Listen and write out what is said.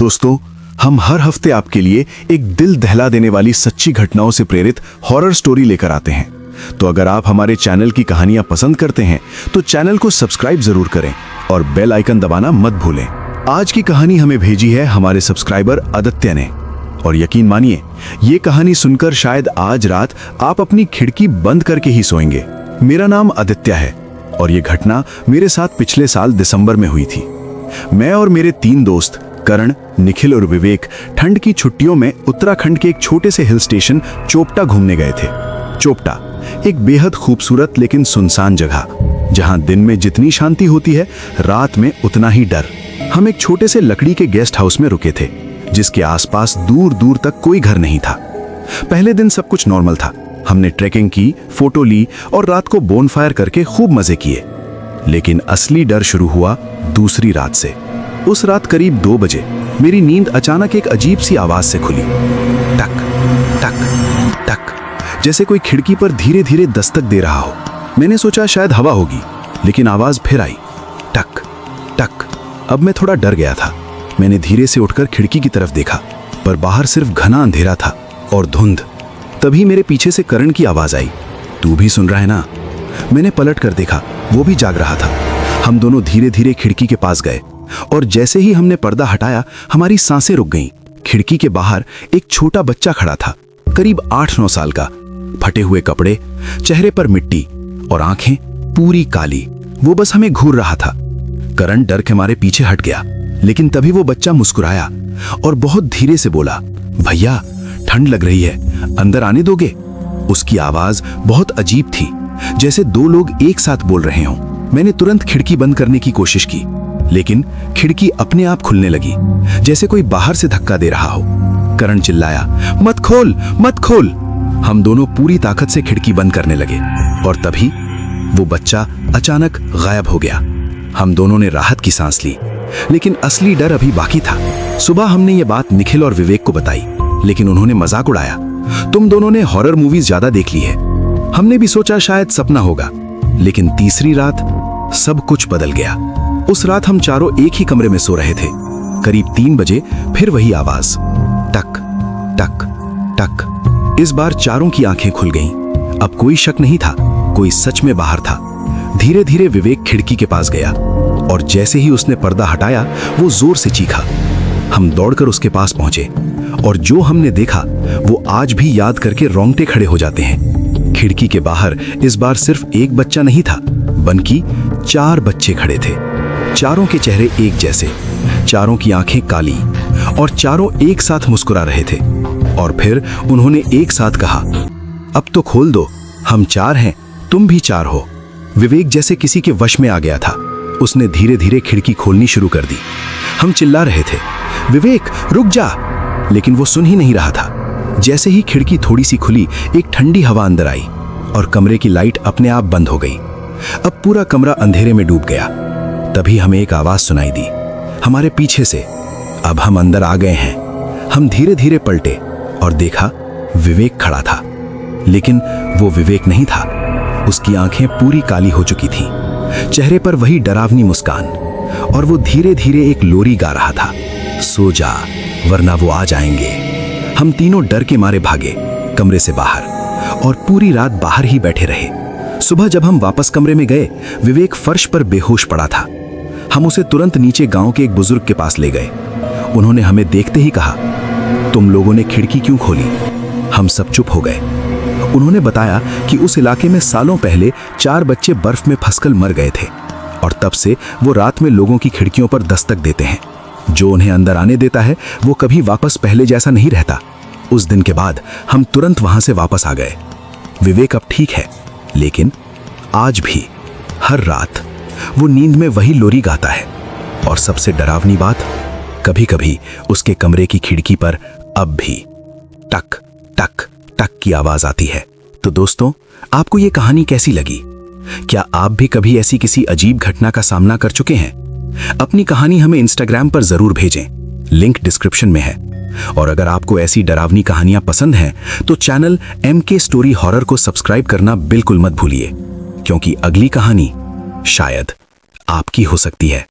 दोस्तों, हम हर हफ्ते आपके लिए एक दिल दहला देने वाली सच्ची घटनाओं से प्रेरित हॉरर स्टोरी लेकर आते हैं। तो अगर आप हमारे चैनल की कहानियां पसंद करते हैं तो चैनल को सब्सक्राइब जरूर करें और बेल आइकन दबाना मत भूलें। आज की कहानी हमें भेजी है हमारे सब्सक्राइबर आदित्य ने, और यकीन मानिए ये कहानी सुनकर शायद आज रात आप अपनी खिड़की बंद करके ही सोएंगे। मेरा नाम आदित्य है और ये घटना मेरे साथ पिछले साल दिसंबर में हुई थी। मैं और मेरे 3 दोस्त करण, निखिल और विवेक ठंड की छुट्टियों में उत्तराखंड के एक छोटे से हिल स्टेशन चोपटा घूमने गए थे। चोपटा एक बेहद खूबसूरत लेकिन सुनसान जगह, जहां दिन में जितनी शांति होती है रात में उतना ही डर। हम एक छोटे से लकड़ी के गेस्ट हाउस में रुके थे, जिसके आसपास दूर दूर तक कोई घर नहीं था। पहले दिन सब कुछ नॉर्मल था। हमने ट्रैकिंग की, फोटो ली और रात को बोनफायर करके खूब मजे किए। लेकिन असली डर शुरू हुआ दूसरी रात से। उस रात करीब 2 बजे मेरी नींद अचानक एक अजीब सी आवाज से खुली। टक टक टक, जैसे कोई खिड़की पर धीरे धीरे दस्तक दे रहा हो। मैंने सोचा शायद हवा होगी, लेकिन आवाज फिर आई, टक टक। अब मैं थोड़ा डर गया था। मैंने धीरे से उठकर खिड़की की तरफ देखा, पर बाहर सिर्फ घना अंधेरा था और धुंध। तभी मेरे पीछे से करण की आवाज आई, तू भी सुन रहा है ना? मैंने पलट कर देखा, वो भी जाग रहा था। हम दोनों धीरे धीरे खिड़की के पास गए और जैसे ही हमने पर्दा हटाया हमारी सांसें रुक गईं। खिड़की के बाहर एक छोटा बच्चा खड़ा था, करीब 8-9 साल का। फटे हुए कपड़े, चेहरे पर मिट्टी और आंखें पूरी काली। वो बस हमें घूर रहा था। करण डर के मारे पीछे हट गया, लेकिन तभी वो बच्चा मुस्कुराया और बहुत धीरे से बोला, भैया ठंड लग रही है, अंदर आने दोगे? उसकी आवाज बहुत अजीब थी, जैसे 2 लोग एक साथ बोल रहे हों। मैंने तुरंत खिड़की बंद करने की कोशिश की, लेकिन खिड़की अपने आप खुलने लगी, जैसे कोई बाहर से धक्का दे रहा हो। करण चिल्लाया, मत खोल मत खोल। हम दोनों पूरी ताकत से खिड़की बंद करने लगे और तभी वो बच्चा अचानक गायब हो गया। हम दोनों ने राहत की सांस ली, लेकिन असली डर अभी बाकी था। सुबह हमने ये बात निखिल और विवेक को बताई, लेकिन उन्होंने मजाक उड़ाया, तुम दोनों ने हॉरर मूवीज ज्यादा देख ली है। हमने भी सोचा शायद सपना होगा, लेकिन तीसरी रात सब कुछ बदल गया। उस रात हम चारों एक ही कमरे में सो रहे थे। करीब 3 बजे फिर वही आवाज, टक टक टक। इस बार चारों की आंखें खुल गईं। अब कोई शक नहीं था, कोई सच में बाहर था। धीरे धीरे विवेक खिड़की के पास गया और जैसे ही उसने पर्दा हटाया वो जोर से चीखा। हम दौड़कर उसके पास पहुंचे और जो हमने देखा वो आज भी याद करके रोंगटे खड़े हो जाते हैं। खिड़की के बाहर इस बार सिर्फ एक बच्चा नहीं था, बल्कि 4 बच्चे खड़े थे। चारों के चेहरे एक जैसे, चारों की आंखें काली और चारों एक साथ मुस्कुरा रहे थे। और फिर उन्होंने एक साथ कहा, अब तो खोल दो, हम 4 हैं, तुम भी 4 हो। विवेक जैसे किसी के वश में आ गया था। उसने धीरे धीरे खिड़की खोलनी शुरू कर दी। हम चिल्ला रहे थे, विवेक रुक जा, लेकिन वो सुन ही नहीं रहा था। जैसे ही खिड़की थोड़ी सी खुली, एक ठंडी हवा अंदर आई और कमरे की लाइट अपने आप बंद हो गई। अब पूरा कमरा अंधेरे में डूब गया। तभी हमें एक आवाज सुनाई दी हमारे पीछे से, अब हम अंदर आ गए हैं। हम धीरे धीरे पलटे और देखा विवेक खड़ा था, लेकिन वो विवेक नहीं था। उसकी आंखें पूरी काली हो चुकी थी, चेहरे पर वही डरावनी मुस्कान, और वो धीरे धीरे एक लोरी गा रहा था, सो जा वरना वो आ जाएंगे। हम तीनों डर के मारे भागे कमरे से बाहर और पूरी रात बाहर ही बैठे रहे। सुबह जब हम वापस कमरे में गए, विवेक फर्श पर बेहोश पड़ा था। हम उसे तुरंत नीचे गांव के एक बुजुर्ग के पास ले गए। उन्होंने हमें देखते ही कहा, तुम लोगों ने खिड़की क्यों खोली? हम सब चुप हो गए। उन्होंने बताया कि उस इलाके में सालों पहले 4 बच्चे बर्फ में फंसकर मर गए थे और तब से वो रात में लोगों की खिड़कियों पर दस्तक देते हैं। जो उन्हें अंदर आने देता है वो कभी वापस पहले जैसा नहीं रहता। उस दिन के बाद हम तुरंत वहां से वापस आ गए। विवेक अब ठीक है, लेकिन आज भी हर रात वो नींद में वही लोरी गाता है। और सबसे डरावनी बात, कभी कभी उसके कमरे की खिड़की पर अब भी टक टक टक की आवाज आती है। तो दोस्तों, आपको ये कहानी कैसी लगी? क्या आप भी कभी ऐसी किसी अजीब घटना का सामना कर चुके हैं? अपनी कहानी हमें इंस्टाग्राम पर जरूर भेजें, लिंक डिस्क्रिप्शन में है। और अगर आपको ऐसी डरावनी कहानियां पसंद हैं तो चैनल MK स्टोरी हॉरर को सब्सक्राइब करना बिल्कुल मत भूलिए, क्योंकि अगली कहानी शायद आपकी हो सकती है।